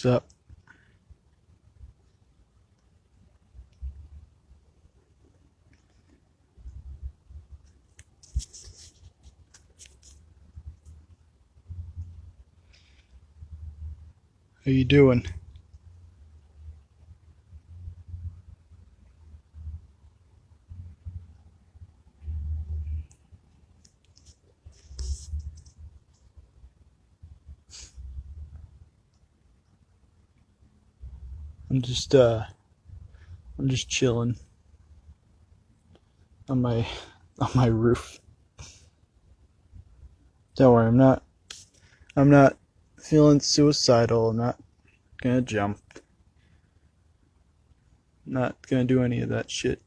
What's up? How you doing? I'm just uh I'm just chilling on my roof. Don't worry, I'm not feeling suicidal. I'm not gonna jump. I'm not gonna do any of that shit.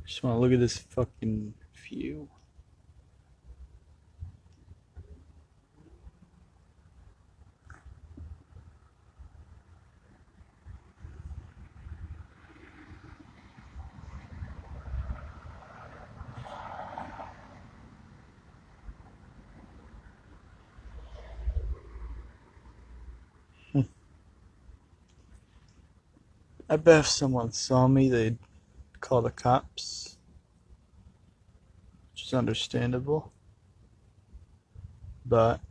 Just wanna look at this fucking view. I bet if someone saw me they'd call the cops. Which is understandable. But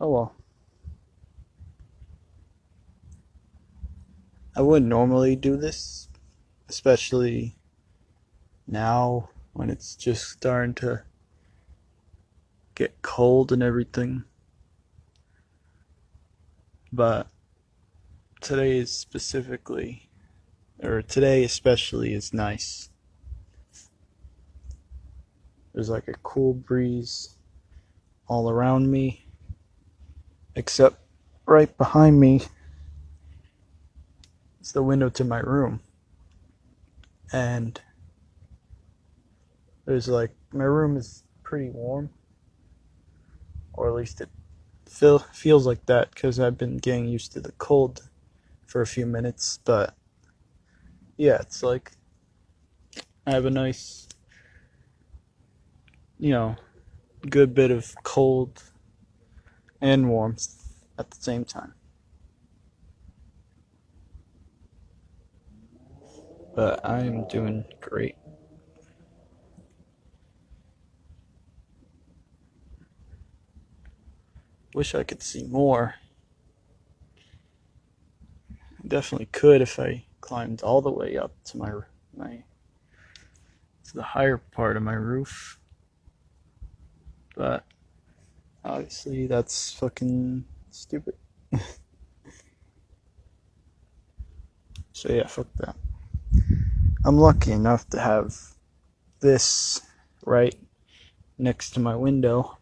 oh well. I wouldn't normally do this, especially now when it's just starting to get cold and everything. But today especially is nice. There's like a cool breeze all around me, except right behind me is the window to my room. And there's like, my room is pretty warm, or at least it feels like that because I've been getting used to the cold for a few minutes. But yeah, it's like I have a nice, good bit of cold and warmth at the same time. But I am doing great. Wish I could see more. I definitely could if I climbed all the way up to to the higher part of my roof. But obviously that's fucking stupid. So yeah, fuck that. I'm lucky enough to have this right next to my window.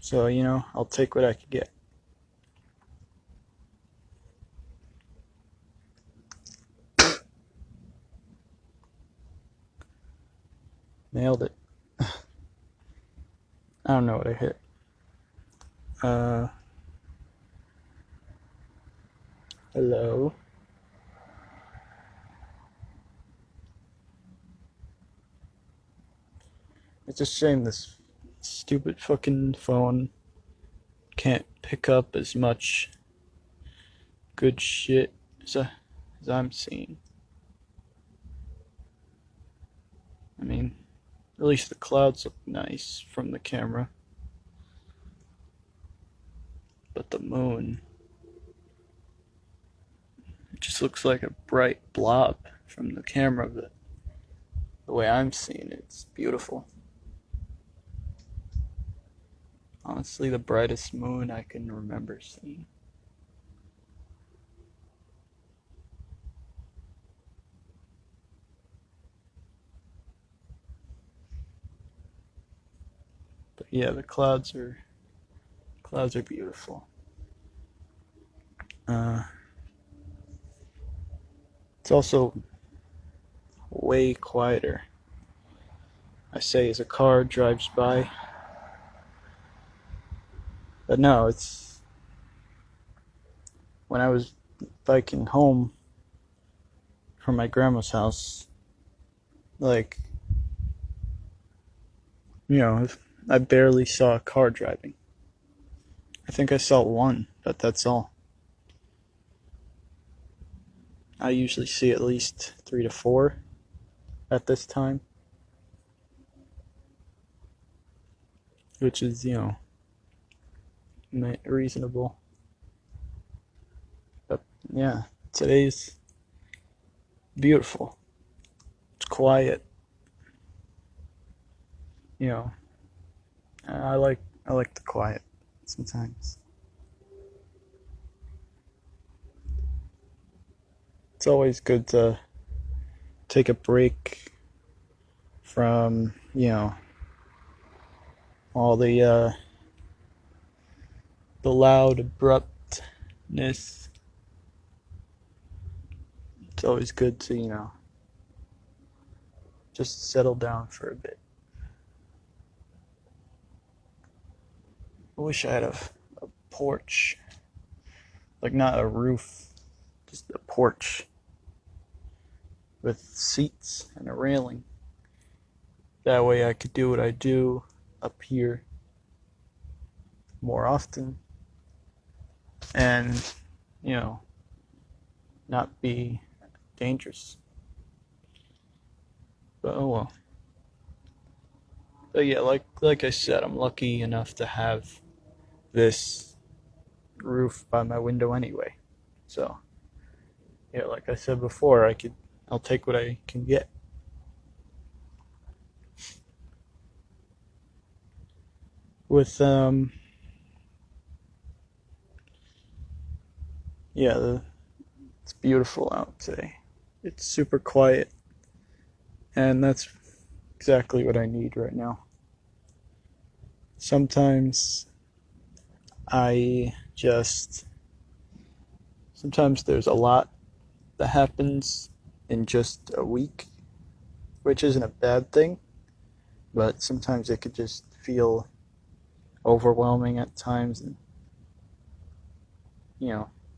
So, I'll take what I could get. Nailed it. I don't know what I hit. Hello? It's a shame this stupid fucking phone can't pick up as much good shit as I'm seeing. I mean, at least the clouds look nice from the camera. But the moon, it just looks like a bright blob from the camera, but the way I'm seeing it, it's beautiful. Honestly, the brightest moon I can remember seeing. But yeah, the clouds are beautiful. It's also way quieter. I say as a car drives by. But no, it's when I was biking home from my grandma's house, like You know, I barely saw a car driving. I think I saw one, but that's all. I usually see at least 3 to 4 at this time, which is, reasonable. But yeah, today's beautiful. It's quiet. You know, I like the quiet sometimes. It's always good to take a break from, all the loud abruptness. It's always good to, just settle down for a bit. I wish I had a porch. Like, not a roof, just a porch with seats and a railing. That way I could do what I do up here more often and, not be dangerous. But oh well. But yeah, like I said, I'm lucky enough to have this roof by my window anyway. So yeah, like I said before, I'll take what I can get. With it's beautiful out today. It's super quiet, and that's exactly what I need right now. Sometimes sometimes there's a lot that happens in just a week, which isn't a bad thing, but sometimes it could just feel overwhelming at times, and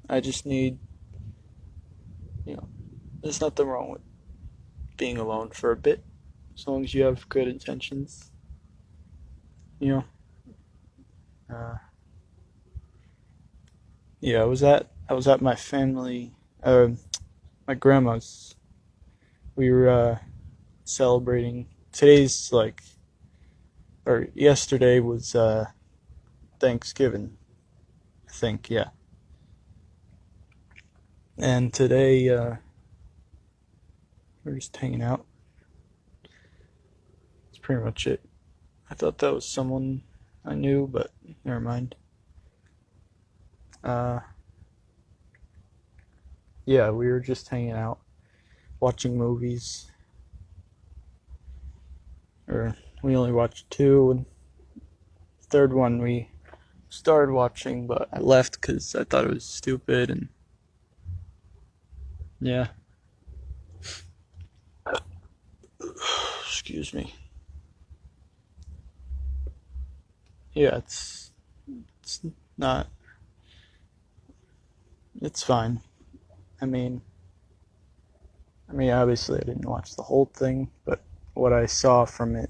I just need, there's nothing wrong with being alone for a bit, as long as you have good intentions, yeah, I was at my family, my grandma's. We were celebrating. Yesterday was Thanksgiving, I think, yeah. And today we're just hanging out. That's pretty much it. I thought that was someone I knew, but never mind. Yeah, we were just hanging out, watching movies. Or we only watched 2, and the third one we started watching, but I left because I thought it was stupid, and yeah. Excuse me. Yeah, it's not. It's fine. I mean, obviously I didn't watch the whole thing, but what I saw from it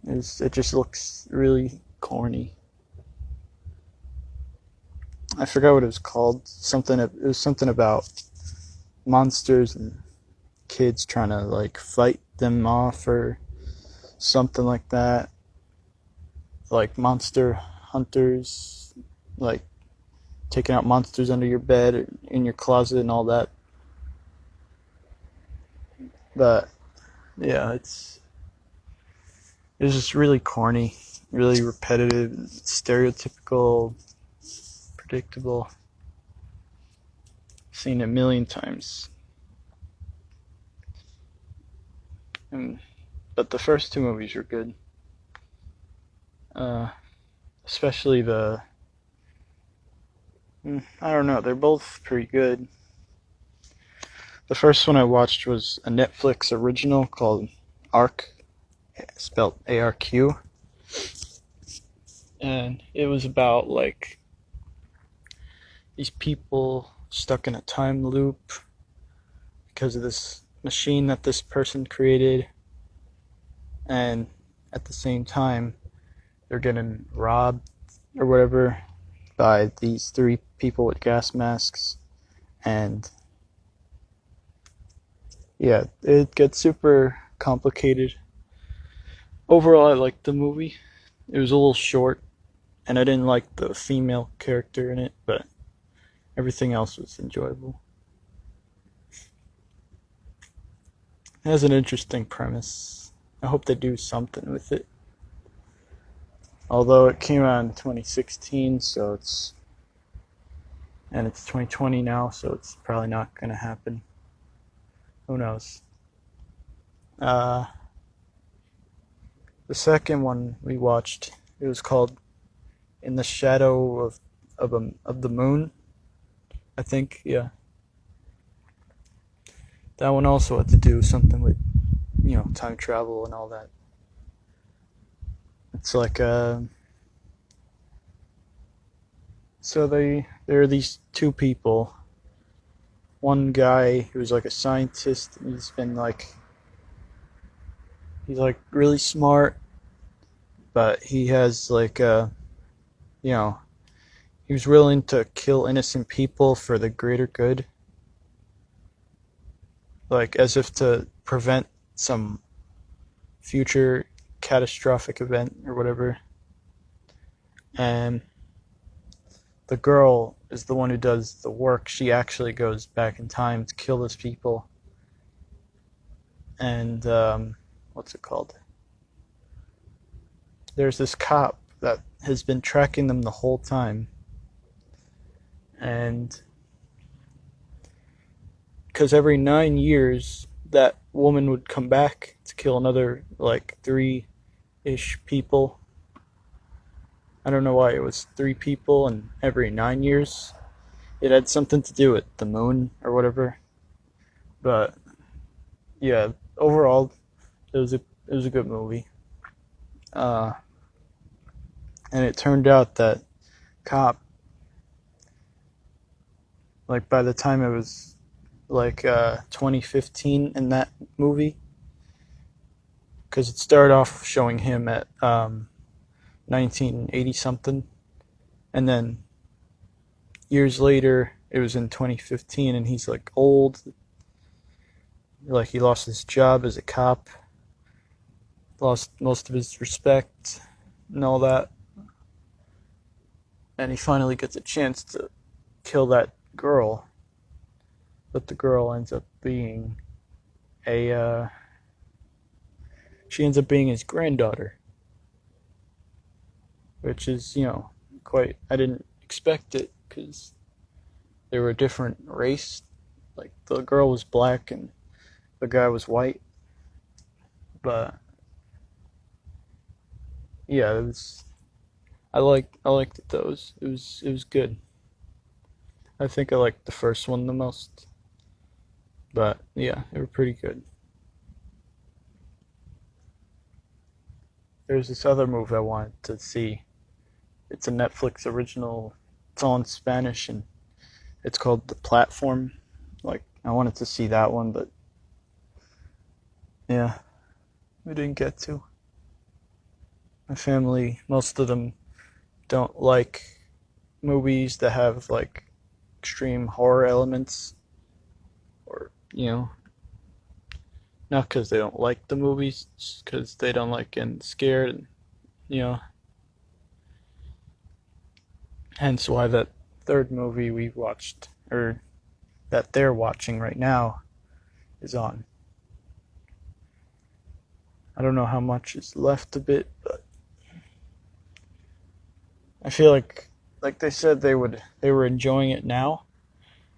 it just looks really corny. I forgot what it was called. It was something about monsters and kids trying to like fight them off or something like that. Like monster hunters, like taking out monsters under your bed or in your closet and all that. But yeah, it's just really corny, really repetitive, stereotypical, predictable. Seen it a million times. But the first 2 movies were good. Especially I don't know, they're both pretty good. The first one I watched was a Netflix original called Ark, spelled ARQ. And it was about like these people stuck in a time loop because of this machine that this person created. And at the same time, they're getting robbed or whatever by these three people with gas masks. And yeah, it gets super complicated. Overall, I liked the movie. It was a little short, and I didn't like the female character in it, but everything else was enjoyable. It has an interesting premise. I hope they do something with it. Although it came out in 2016, so it's 2020 now, so it's probably not going to happen. Who knows? The second one we watched, it was called In the Shadow of the Moon, I think. Yeah. That one also had to do something with, time travel and all that. It's like so there are these two people. One guy who's like a scientist, and he's like really smart, but he has like he was willing to kill innocent people for the greater good, like as if to prevent some future catastrophic event or whatever. And the girl is the one who does the work. She actually goes back in time to kill those people. And what's it called? There's this cop that has been tracking them the whole time. And because every 9 years, that woman would come back to kill another, like, 3-ish people. I don't know why it was 3 people, and every 9 years. It had something to do with the moon or whatever. But yeah, overall, it was a good movie. And it turned out that cop, like by the time it was like 2015 in that movie, because it started off showing him at 1980 something, and then years later it was in 2015, and he's like old, like he lost his job as a cop, lost most of his respect and all that, and he finally gets a chance to kill that girl, but the girl ends up being she ends up being his granddaughter, which is, quite, I didn't expect it, because they were a different race. Like, the girl was black and the guy was white. But yeah, it was, I liked it though. It was good. I think I liked the first one the most. But yeah, they were pretty good. There's this other movie I wanted to see. It's a Netflix original. It's all in Spanish, and it's called The Platform. Like, I wanted to see that one, but yeah, we didn't get to. My family, most of them don't like movies that have like extreme horror elements, or not because they don't like the movies, just because they don't like getting scared, and hence why that third movie we watched, or that they're watching right now, is on. I don't know how much is left of it, but I feel like they said they were enjoying it now,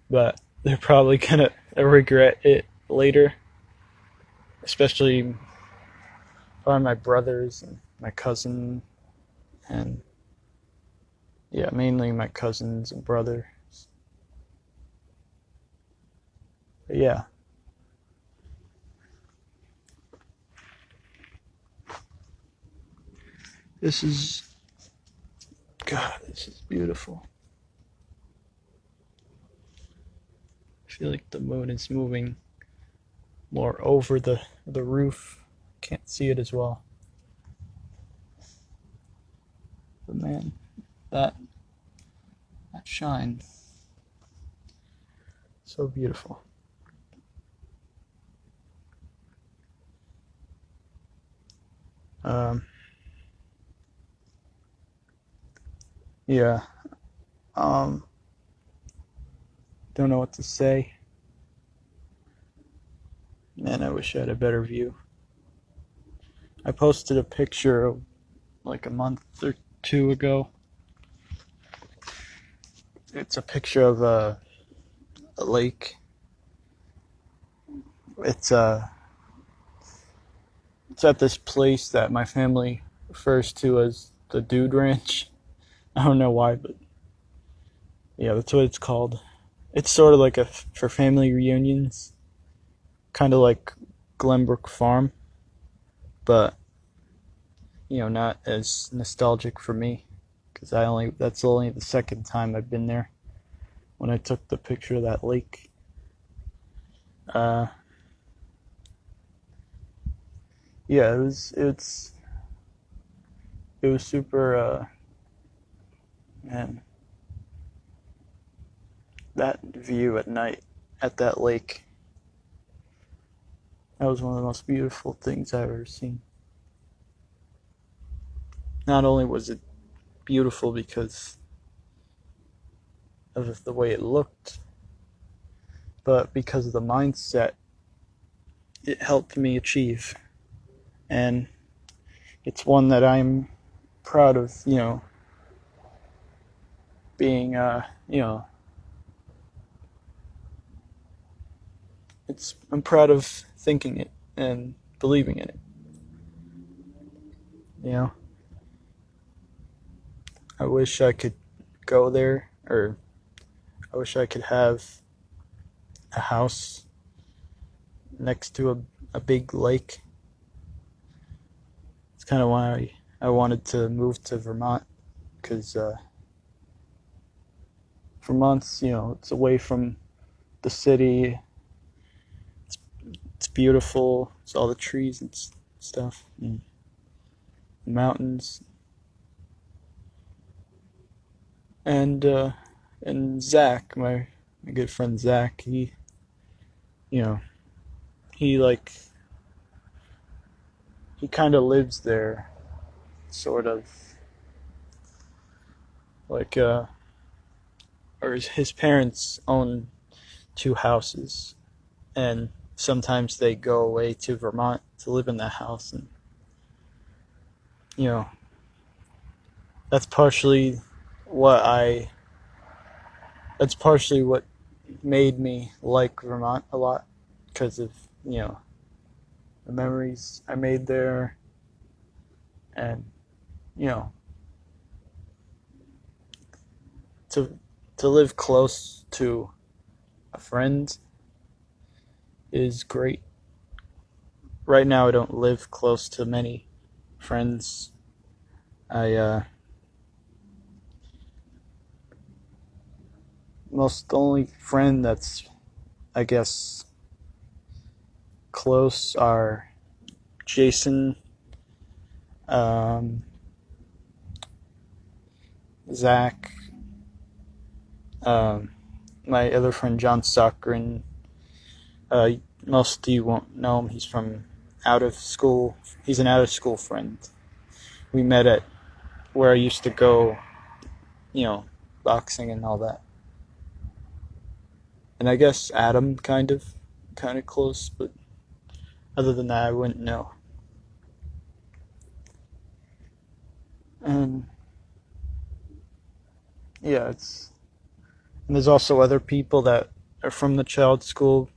but they're probably gonna regret it later. Especially probably my brothers and my cousin, and yeah, mainly my cousins and brothers. But yeah. This is beautiful. I feel like the moon is moving more over the roof. Can't see it as well. But man, that shine, so beautiful. Um, yeah. Um, don't know what to say. Man, I wish I had a better view. I posted a picture like a month or two ago. It's a picture of a lake. It's it's at this place that my family refers to as the Dude Ranch. I don't know why, but yeah, that's what it's called. It's sort of like for family reunions, kind of like Glenbrook Farm, but not as nostalgic for me, because that's only the second time I've been there. When I took the picture of that lake, yeah, it was super. Man, that view at night at that lake, that was one of the most beautiful things I've ever seen. Not only was it beautiful because of the way it looked, but because of the mindset it helped me achieve. And it's one that I'm proud of, being, I'm proud of thinking it and believing in it, you know. I wish I could go there, or I wish I could have a house next to a big lake. It's kind of why I wanted to move to Vermont, because Vermont's, it's away from the city. It's beautiful. It's all the trees and stuff, and the mountains. And Zach, my good friend Zach, you know, he like he kind of lives there, sort of like or his parents own two houses, and sometimes they go away to Vermont to live in that house, and you know that's partially what I that's partially what made me like Vermont a lot, because of the memories I made there, and you know to to live close to a friend is great. Right now I don't live close to many friends. I the only friend that's, I guess, close are Jason, um, Zach, my other friend John Stockren. Most of you won't know him. He's from out of school. He's an out of school friend. We met at where I used to go, boxing and all that. And I guess Adam, kind of close, but other than that, I wouldn't know. And yeah, and there's also other people that are from the child school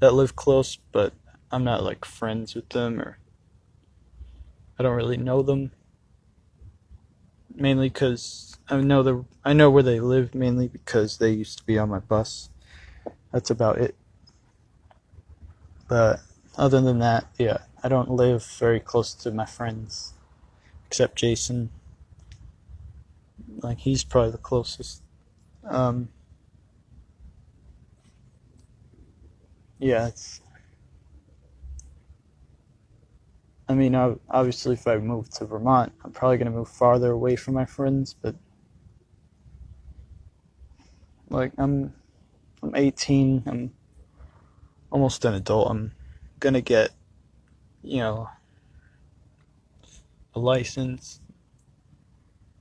that live close, but I'm not like friends with them, or I don't really know them. Mainly because I know where they live, mainly because they used to be on my bus. That's about it. But other than that, yeah, I don't live very close to my friends, except Jason. Like, he's probably the closest. Um, yeah, I mean, obviously, if I move to Vermont, I'm probably gonna move farther away from my friends. But like, I'm 18. I'm almost an adult. I'm gonna get, you know, a license,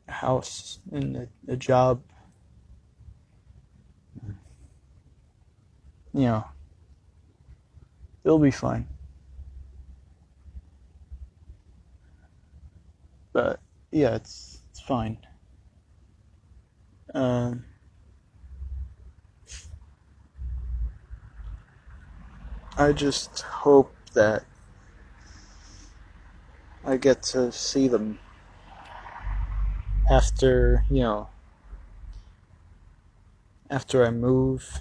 a house, and a job. You know, it'll be fine. But yeah, it's fine. Um, I just hope that I get to see them after, after I move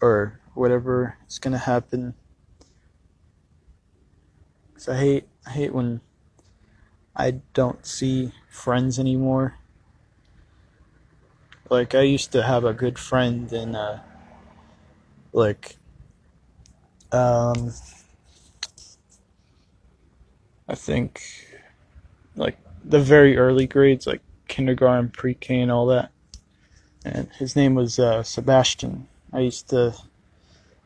or whatever is gonna happen. 'Cause I hate when I don't see friends anymore. Like I used to have a good friend in like um I think like the very early grades, like kindergarten, pre-K, and all that. And his name was Sebastian. I used to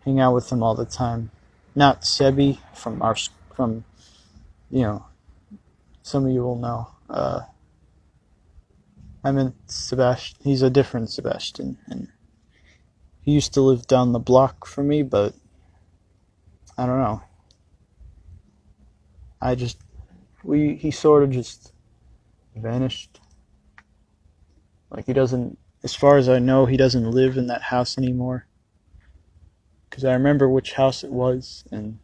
hang out with him all the time. Not Sebi from you know some of you will know. I meant Sebastian. He's a different Sebastian, and he used to live down the block from me. But I don't know. I just he sort of just vanished. Like he doesn't, as far as I know, he doesn't live in that house anymore. Because I remember which house it was, and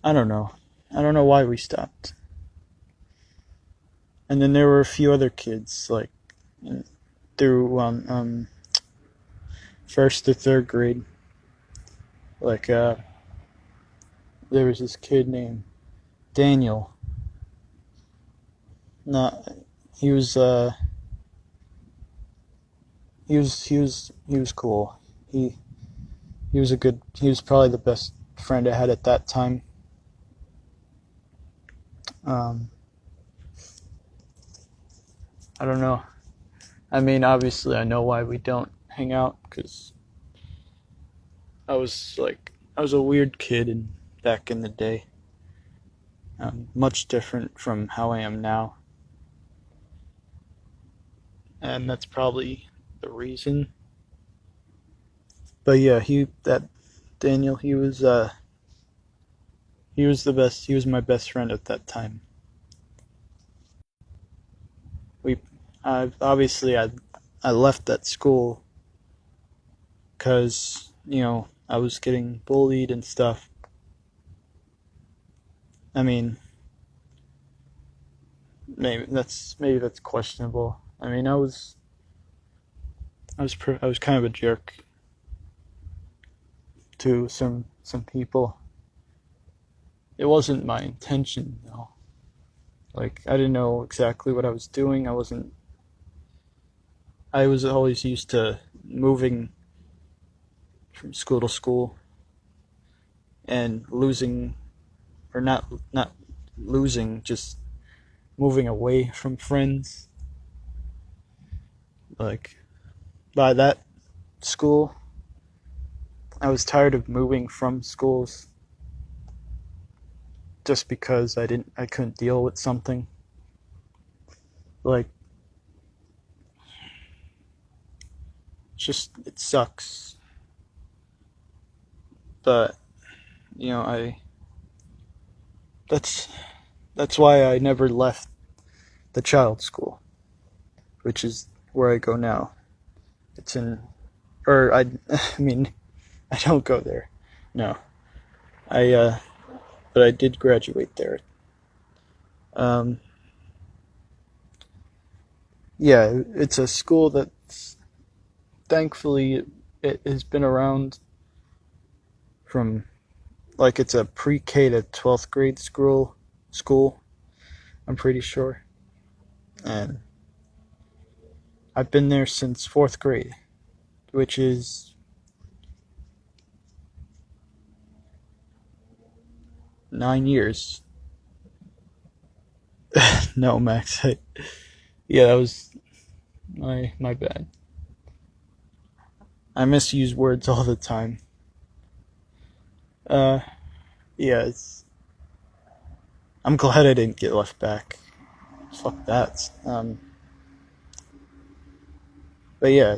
I don't know. I don't know why we stopped. And then there were a few other kids, like through first to third grade. Like there was this kid named Daniel. Not he was he was cool. He was a good. He was probably the best friend I had at that time. Um, I don't know. I mean, obviously, I know why we don't hang out because I was a weird kid back in the day. Much different from how I am now, and that's probably the reason. But yeah, that Daniel, he was the best. He was my best friend at that time. We, obviously, I left that school because I was getting bullied and stuff. I mean, maybe that's questionable. I mean, I was kind of a jerk to some people. It wasn't my intention though. Like I didn't know exactly what I was doing. I was always used to moving from school to school and losing, or not losing, just moving away from friends. Like by that school, I was tired of moving from schools just because I couldn't deal with something. Like it sucks. But I that's why I never left the child school, which is where I go now. It's in, or I mean, I don't go there. No, I but I did graduate there. Um, yeah, it's a school that's thankfully it has been around from, like, it's a pre-K to 12th grade school. I'm pretty sure, and I've been there since 4th grade, which is 9 years. No, Max. Yeah, that was my bad. I misuse words all the time. Uh, yeah, I'm glad I didn't get left back. Fuck that. But yeah,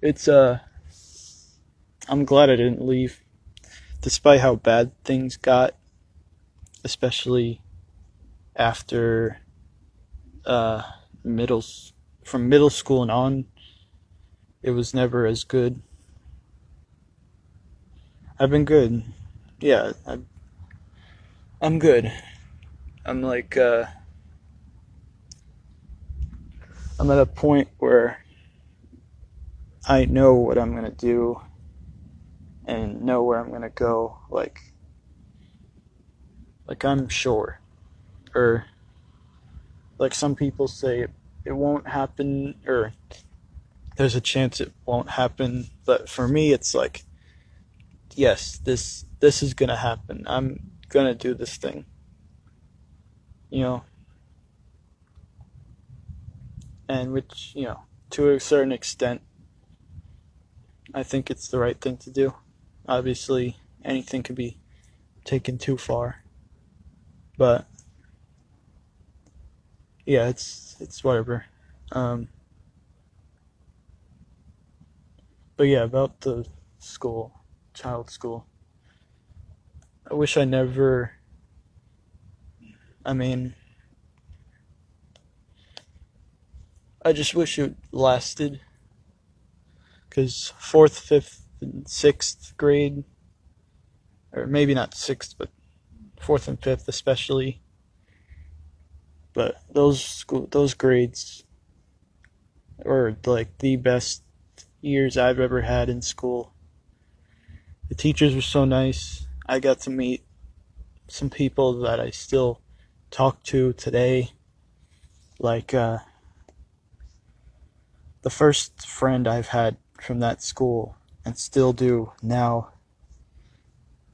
it's I'm glad I didn't leave, despite how bad things got, especially after uh middle from middle school and on. It was never as good. I've been good. Yeah, I'm good. I'm like I'm at a point where I know what I'm gonna do and know where I'm gonna go. Like I'm sure, or like some people say it won't happen, or there's a chance it won't happen. But for me, it's like, yes, this is gonna happen. I'm gonna do this thing. You know, and which, to a certain extent, I think it's the right thing to do. Obviously, anything can be taken too far, but yeah, it's whatever. Um, but yeah, about the school, child school. I wish I never. I mean, I just wish it lasted, because fourth, fifth, and sixth grade, or maybe not sixth, but fourth and fifth especially. But those grades were like the best years I've ever had in school. The teachers were so nice. I got to meet some people that I still talk to today. Like the first friend I've had from that school and still do now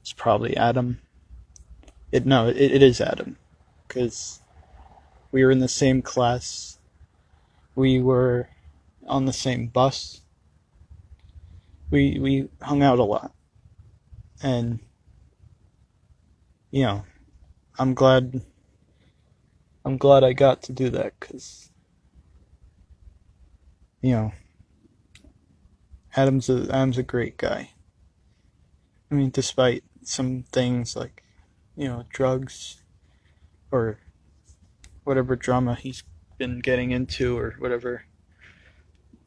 is probably Adam. It is Adam, because we were in the same class. We were on the same bus. We hung out a lot, and you know, I'm glad I'm glad I got to do that, because you know, Adam's a great guy. I mean, despite some things like, drugs, or whatever drama he's been getting into, or whatever.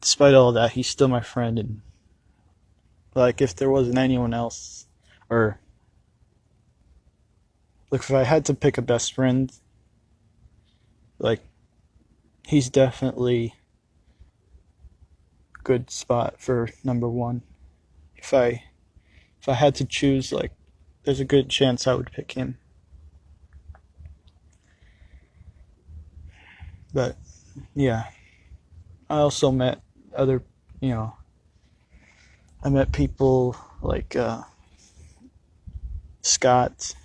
Despite all that, he's still my friend, and like, if there wasn't anyone else, or look, if I had to pick a best friend, like, he's definitely a good spot for number one. If I had to choose, like, there's a good chance I would pick him. But yeah, I also met other, you know, I met people like Scott.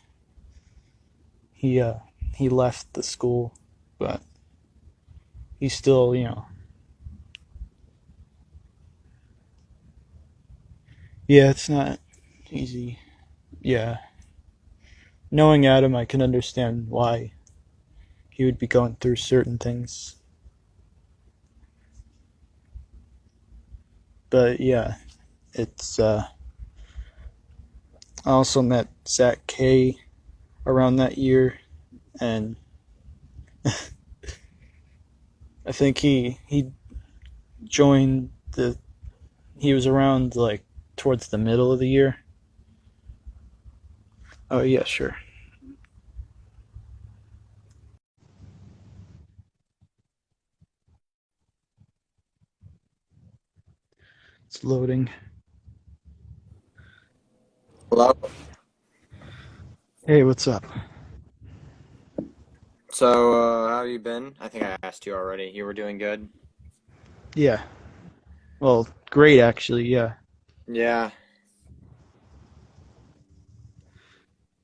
He left the school, but he's still, yeah, it's not easy. Yeah, knowing Adam, I can understand why he would be going through certain things. But yeah, it's I also met Zach K around that year, and I think he joined the he was around, like, towards the middle of the year. Oh yeah, sure. It's loading. Hello. Hey, what's up? So, how have you been? I think I asked you already. You were doing good? Yeah. Well, great actually. Yeah. Yeah.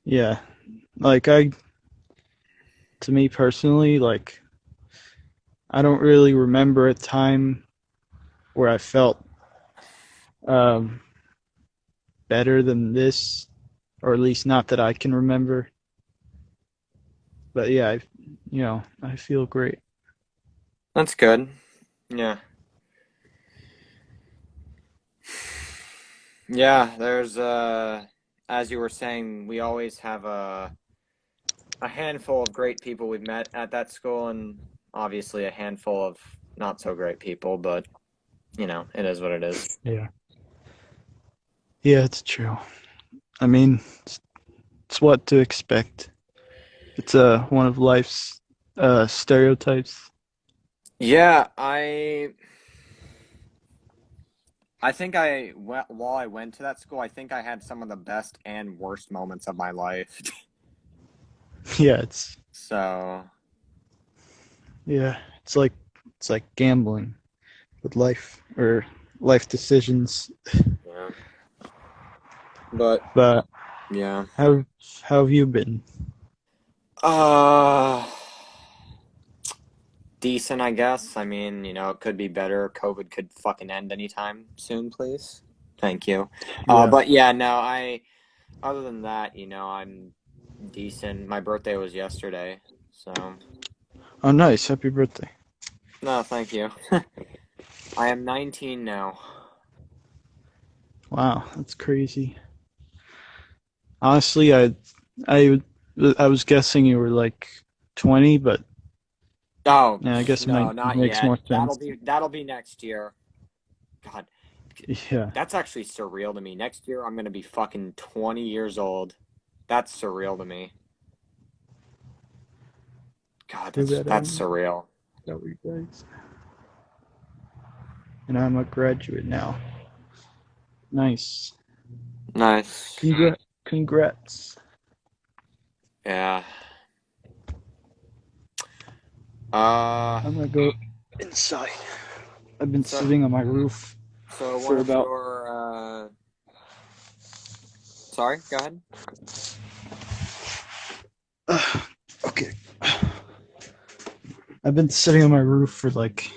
Yeah. Like to me personally, like I don't really remember a time where I felt um better than this, or at least not that I can remember. But yeah, I feel great. That's good. Yeah. Yeah, there's as you were saying, we always have a handful of great people we've met at that school and obviously a handful of not so great people, but it is what it is. Yeah. Yeah, it's true. I mean, it's what to expect. It's one of life's stereotypes. Yeah, I think while I went to that school, I think I had some of the best and worst moments of my life. Yeah, So, yeah, it's like gambling with life or life decisions. yeah. But But yeah. how how have you been? Uh Decent, I guess. I mean, it could be better. COVID could fucking end anytime soon, please. Thank you. Yeah. But yeah, no, other than that, I'm decent. My birthday was yesterday, so Oh, nice. Happy birthday. no, thank you. I am 19 now. Wow, that's crazy. Honestly, I I was guessing you were like 20, but Oh, yeah, I guess no, it not makes yet. more sense. That'll be next year. God, Yeah. that's actually surreal to me. Next year I'm gonna be fucking 20 years old. That's surreal to me. God, Too that's bad that's I'm surreal. not you guys. And I'm a graduate now. Nice. Nice. Congrats. Yeah. Uh, I'm gonna go inside. I've been so sitting on my roof one for of about your sorry, go ahead. okay. I've been sitting on my roof for like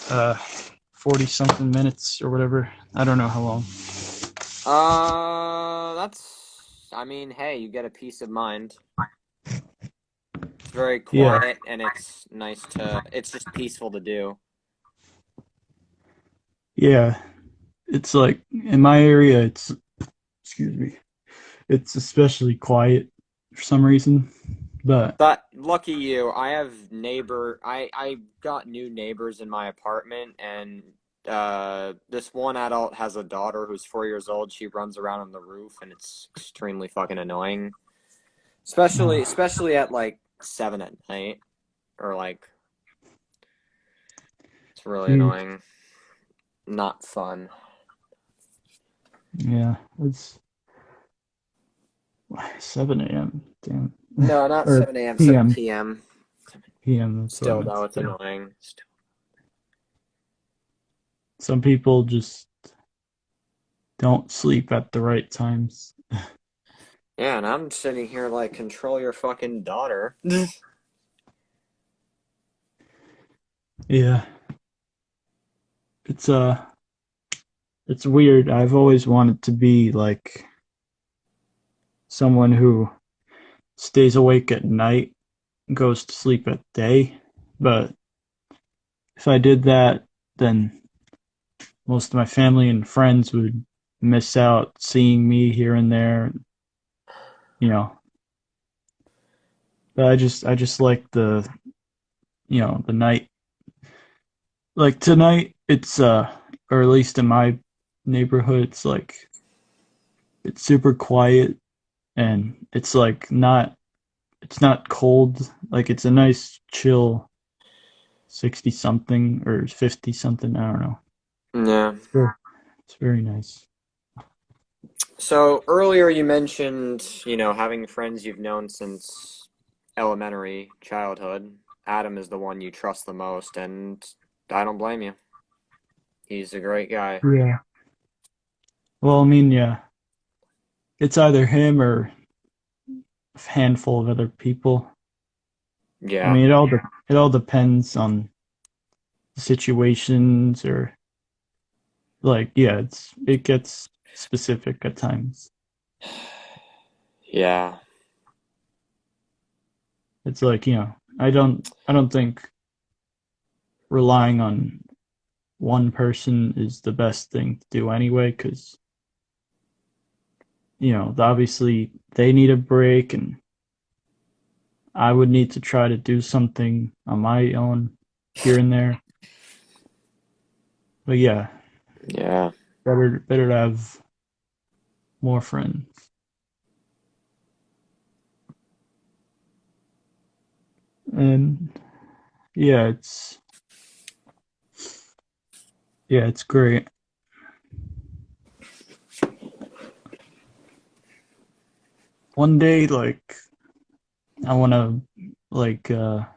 uh 40 something minutes or whatever. I don't know how long. I mean, hey, you get a peace of mind. It's very Yeah. quiet and it's just peaceful to do. Yeah. It's like in my area it's excuse me. It's especially quiet for some reason. But But lucky you, I got new neighbors in my apartment and this one adult has a daughter who's 4 years old. She runs around on the roof and it's extremely fucking annoying. Especially at like 7 at night or like it's really mm, annoying. Not fun. yeah, it's 7 a.m. Damn. No, not Or 7 a.m., 7 p.m. p.m. p.m. That's what I Still meant though, to it's say. annoying. Still. Some people just don't sleep at the right times. Yeah, and I'm sitting here like control your fucking daughter. Yeah, it's it's weird. I've always wanted to be like someone who stays awake at night and goes to sleep at day. But if I did that, then most of my family and friends would miss out seeing me here and there, you know. But I just like the night. Like tonight, it's or at least in my neighborhood, it's super quiet and it's not cold. Like it's a nice chill 60 something or 50 something, I don't know. Yeah. It's very, it's very nice. So earlier you mentioned, having friends you've known since elementary childhood. Adam is the one you trust the most, and I don't blame you. He's a great guy. Yeah. Well, I mean, yeah. It's either him or handful of other people. I Yeah. mean, it all depends on the situations or like yeah, it gets specific at times. Yeah. It's like, I don't think relying on one person is the best thing to do anyway cuz obviously they need a break and I would need to try to do something on my own here and there. But yeah, Yeah. better to have more friends. And yeah, it's great. One day like I want to like I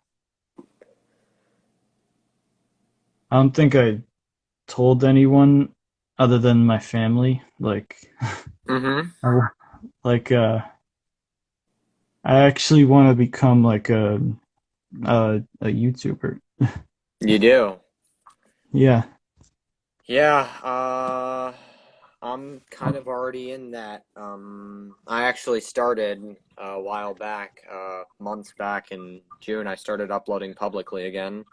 don't think I told anyone other than my family like Mm-hmm. I, like I actually want to become like a YouTuber. You do. Yeah. Yeah, I'm kind of already in that. I actually started a while back, months back in June. I started uploading publicly again.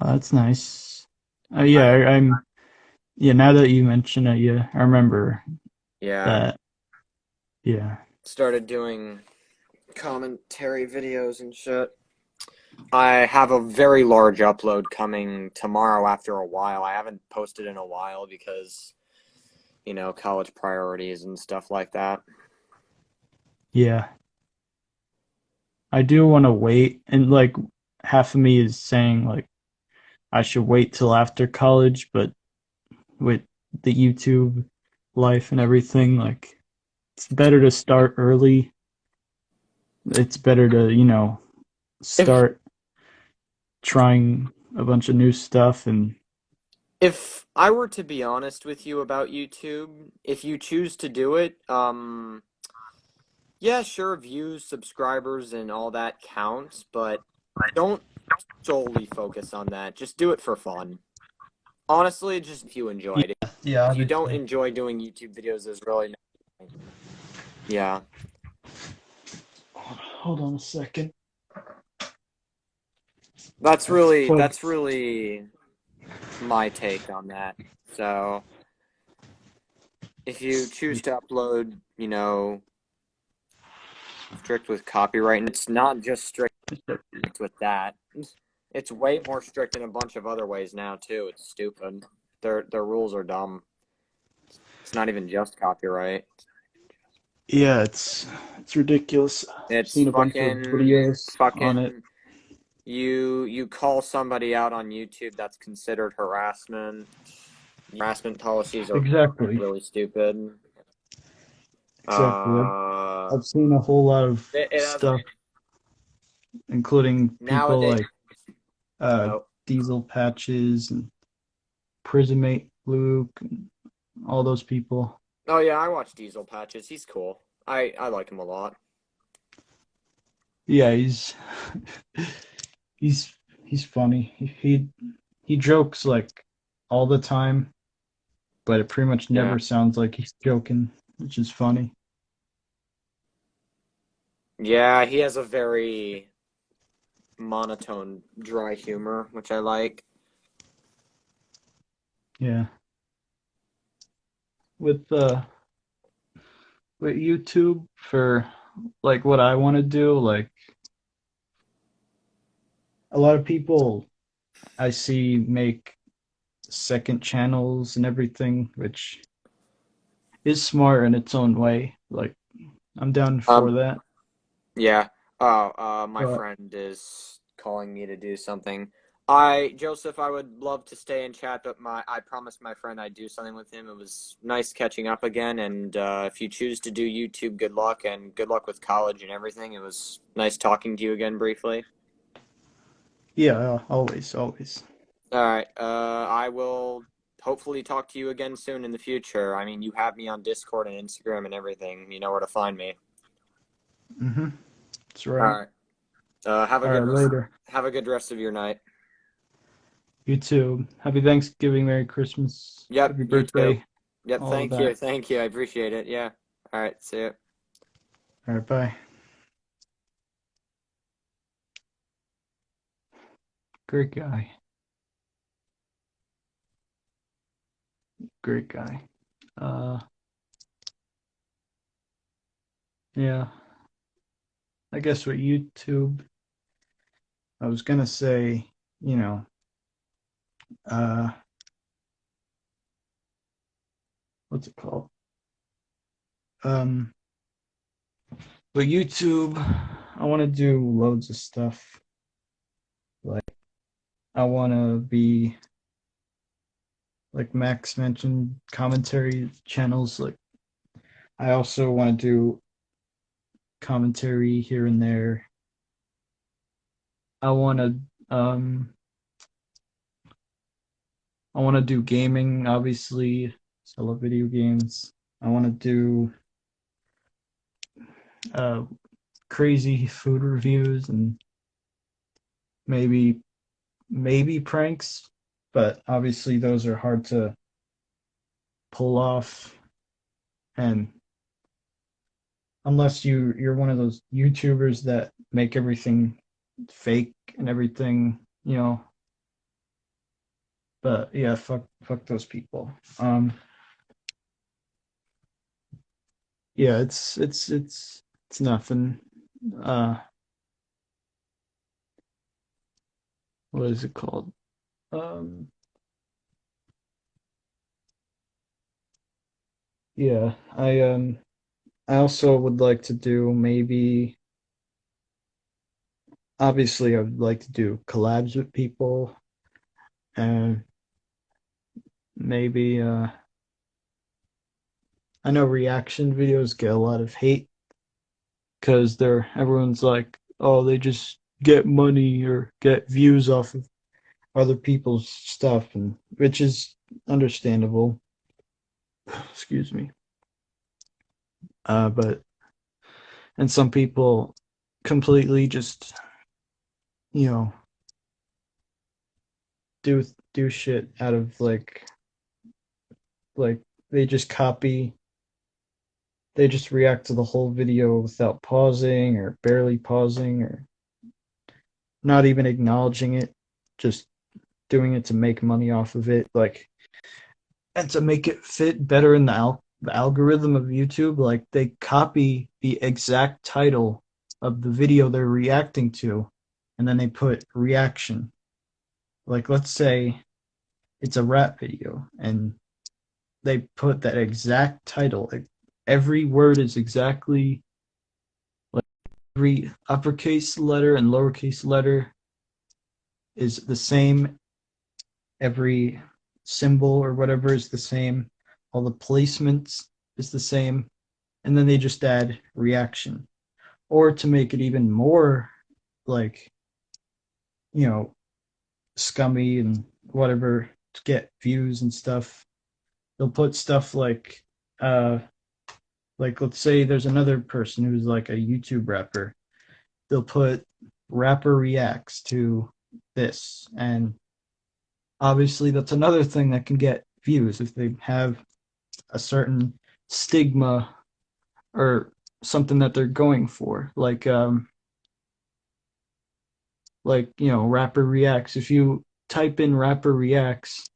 That's nice. Yeah, I, I'm. Yeah, now that you mention it, yeah, I remember yeah, that. Yeah, started doing commentary videos and shit. I have a very large upload coming tomorrow after a while. I haven't posted in a while because, college priorities and stuff like that. yeah. I do want to wait, and like half of me is saying like I should wait till after college, but with the YouTube life and everything, like it's better to start early. It's better to If start trying a bunch of new stuff and If I were to be honest with you about YouTube, if you choose to do it, yeah, sure, views, subscribers, and all that counts, but don't solely focus on that. Just do it for fun. Honestly, just if you enjoyed it. yeah, If you don't obviously. enjoy doing YouTube videos, there's really no point. Yeah, Hold on a second. that's really my take on that. So, if you choose to upload, strict with copyright, and it's not just strict with that. It's way more strict in a bunch of other ways now too. It's stupid. Their rules are dumb. It's not even just copyright. Yeah, it's ridiculous. I've It's seen a bunch of fucking videos on it. fucking you call somebody out on YouTube, that's considered harassment. Harassment policies are Exactly. really stupid. Exactly. Uh, I've seen a whole lot of it has a stuff, including people nowadays. like uh, Oh, Diesel Patches and Prismate Luke and all those people. oh yeah, I watch Diesel Patches. He's cool. I like him a lot. Yeah, he's he's funny. He jokes like all the time, but it pretty much Yeah. never sounds like he's joking, which is funny. Yeah, he has a very monotone, dry humor, which I like. Yeah. With YouTube for like what I want to do, like a lot of people I see make second channels and everything, which is smart in its own way. Like I'm down for Um, that. yeah. Oh, my But friend is calling me to do something. Joseph, I would love to stay and chat, but I promised my friend I'd do something with him. It was nice catching up again, and if you choose to do YouTube, good luck, and good luck with college and everything. It was nice talking to you again briefly. yeah, always, always. All right. I will hopefully talk to you again soon in the future. I mean, you have me on Discord and Instagram and everything. You know where to find me. Mm-hmm. That's All right. right. Have a All good right, rest. later. Have a good rest of your night. You too. Happy Thanksgiving, Merry Christmas, Yep, Happy you too. birthday, Yep, all of thank you. that. Thank you. I appreciate it. Yeah. All right, see you. All right, bye. Great guy. Great guy. Uh, yeah. I guess with YouTube, I was gonna say, you know, uh, what's it called? Um, but YouTube, I want to do loads of stuff. Like, I want to be, like Max mentioned, commentary channels. Like, I also want to do commentary here and there. I want to, um, I want to do gaming, obviously. I love video games. I want to do uh, crazy food reviews and maybe pranks, but obviously those are hard to pull off. And unless you're one of those YouTubers that make everything fake and everything, you know. But yeah, fuck those people. Yeah, it's nothing. Uh, what is it called? Um, yeah, I also would like to do maybe. Obviously, I would like to do collabs with people, and maybe I know reaction videos get a lot of hate because they're everyone's like, oh, they just get money or get views off of other people's stuff, and which is understandable. Excuse me. But and some people completely just you know do do shit out of like they just copy, they just react to the whole video without pausing or barely pausing or not even acknowledging it, just doing it to make money off of it, like, and to make it fit better in the algorithm of YouTube. Like they copy the exact title of the video they're reacting to, and then they put reaction. Like let's say it's a rap video, and they put that exact title. Like, every word is exactly like every uppercase letter and lowercase letter is the same. Every symbol or whatever is the same. All the placements is the same. And then they just add reaction. Or to make it even more like, you know, scummy and whatever to get views and stuff, they'll put stuff uh like let's say there's another person who's like a YouTube rapper. They'll put rapper reacts to this, and obviously that's another thing that can get views if they have a certain stigma or something that they're going for, like rapper reacts. If you type in rapper reacts,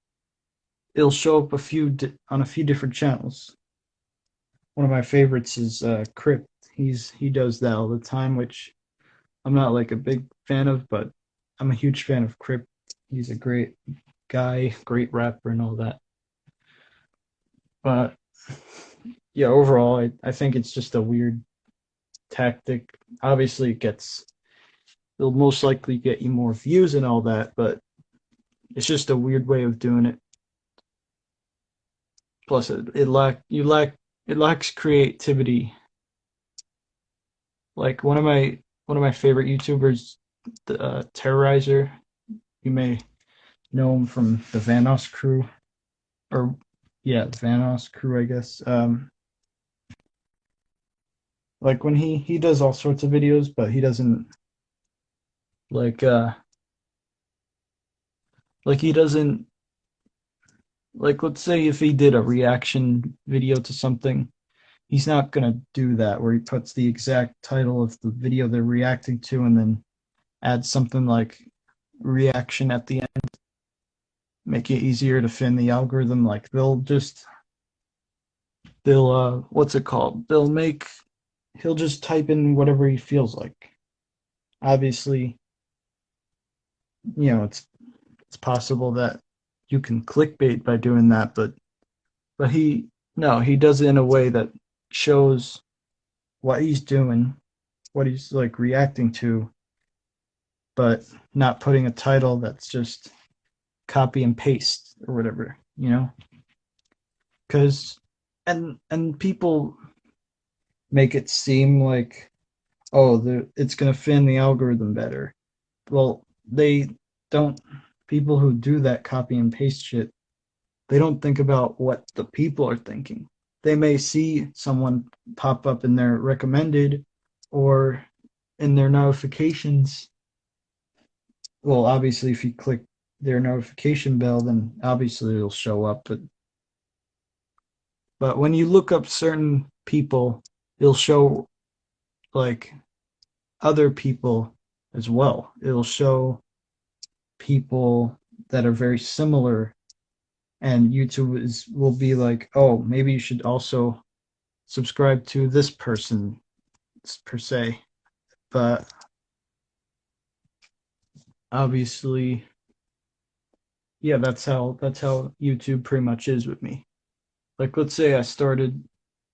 it'll show up on a few different channels. One of my favorites is Crypt. He does that all the time, which I'm not like a big fan of, but I'm a huge fan of Crypt. He's a great guy, great rapper and all that. But yeah, overall I think it's just a weird tactic. Obviously it'll most likely get you more views and all that, but it's just a weird way of doing it. Plus, it lacks creativity. Like one of my favorite YouTubers, Terrorizer. You may know him from the Vanos crew, or yeah, the Vanos crew, I guess. Like when he does all sorts of videos, but he doesn't like uh like he doesn't like, let's say if he did a reaction video to something, he's not gonna do that where he puts the exact title of the video they're reacting to and then adds something like reaction at the end, make it easier to fin the algorithm. Like they'll what's it called? He'll just type in whatever he feels like. Obviously, it's possible that you can clickbait by doing that, but he does it in a way that shows what he's doing, what he's like reacting to, but not putting a title that's just copy and paste or whatever, Because and people make it seem like, oh, it's gonna fin the algorithm better. Well, they don't. People who do that copy and paste shit, they don't think about what the people are thinking. They may see someone pop up in their recommended or in their notifications. Well, obviously, if you click their notification bell, then obviously it'll show up. But when you look up certain people, it'll show like other people as well. It'll show people that are very similar, and YouTube will be like, oh, maybe you should also subscribe to this person per se. But obviously, yeah, that's how YouTube pretty much is with me. Like, let's say I started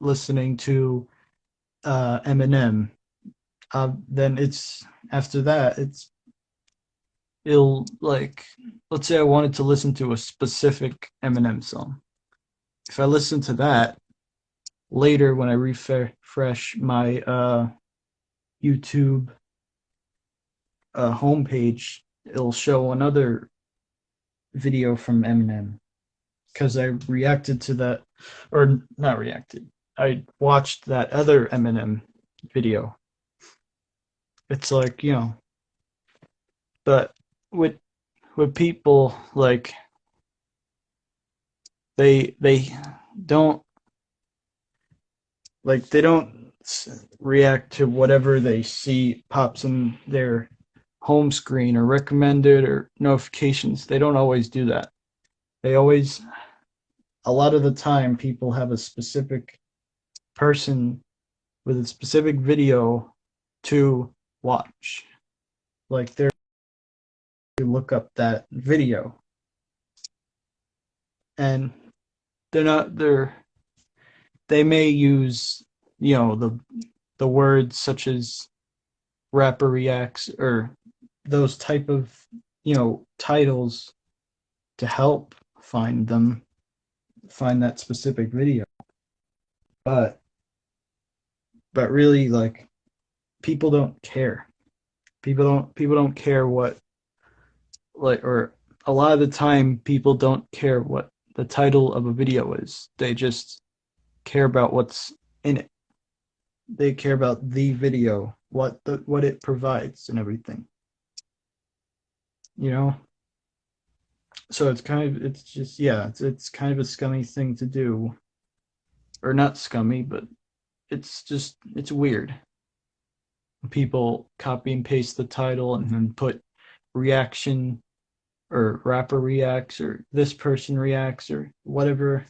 listening to Eminem, then it's after that it'll like, let's say I wanted to listen to a specific Eminem song. If I listen to that later when I refresh my YouTube homepage, it'll show another video from Eminem because I reacted to that, or not reacted. I watched that other Eminem video. It's like, but with people, like, they don't they don't react to whatever they see pops in their home screen or recommended or notifications. They don't always do that. They always, a lot of the time, people have a specific person with a specific video to watch. Like they're to look up that video, and they may use the words such as rapper reacts or those type of titles to help find that specific video, but really, like, people don't care. People don't care what, like, or a lot of the time people don't care what the title of a video is. They just care about what's in it. They care about the video, what it provides and everything. You know? So it's just, yeah, it's kind of a scummy thing to do. Or not scummy, but it's weird. People copy and paste the title and then put reaction or rapper reacts or this person reacts or whatever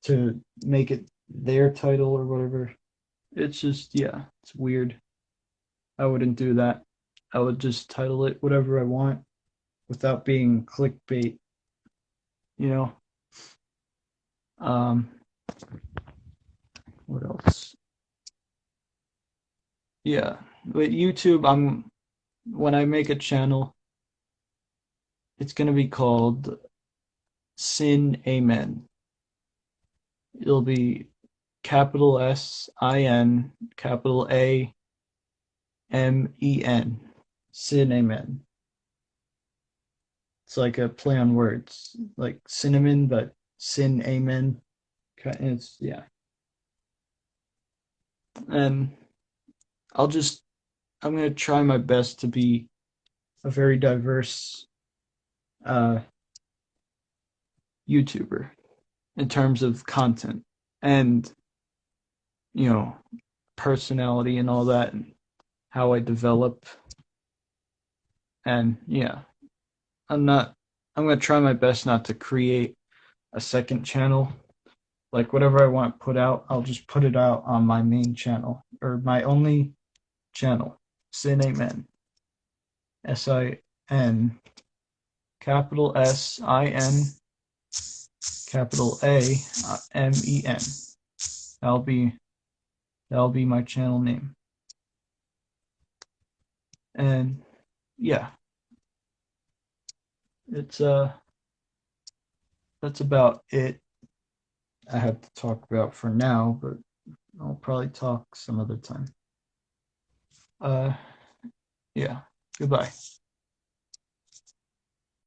to make it their title or whatever. It's just, yeah, it's weird. I wouldn't do that. I would just title it whatever I want without being clickbait, you know? Um, what else? Yeah, with YouTube, when I make a channel, it's gonna be called Sin Amen. It'll be capital SIN, capital AMEN. Sin Amen. It's like a play on words, like cinnamon, but sin amen. It's, yeah. and I'll just I'm gonna try my best to be a very diverse uh, YouTuber in terms of content and you know personality and all that, and how I develop. And yeah, I'm not. I'm gonna try my best not to create a second channel. Like whatever I want to put out, I'll just put it out on my main channel or my only channel. Sin Amen. SIN, capital SIN, capital AMEN. That'll be that'll be my channel name. And yeah, it's that's about it I have to talk about for now, but I'll probably talk some other time. Uh yeah. Goodbye.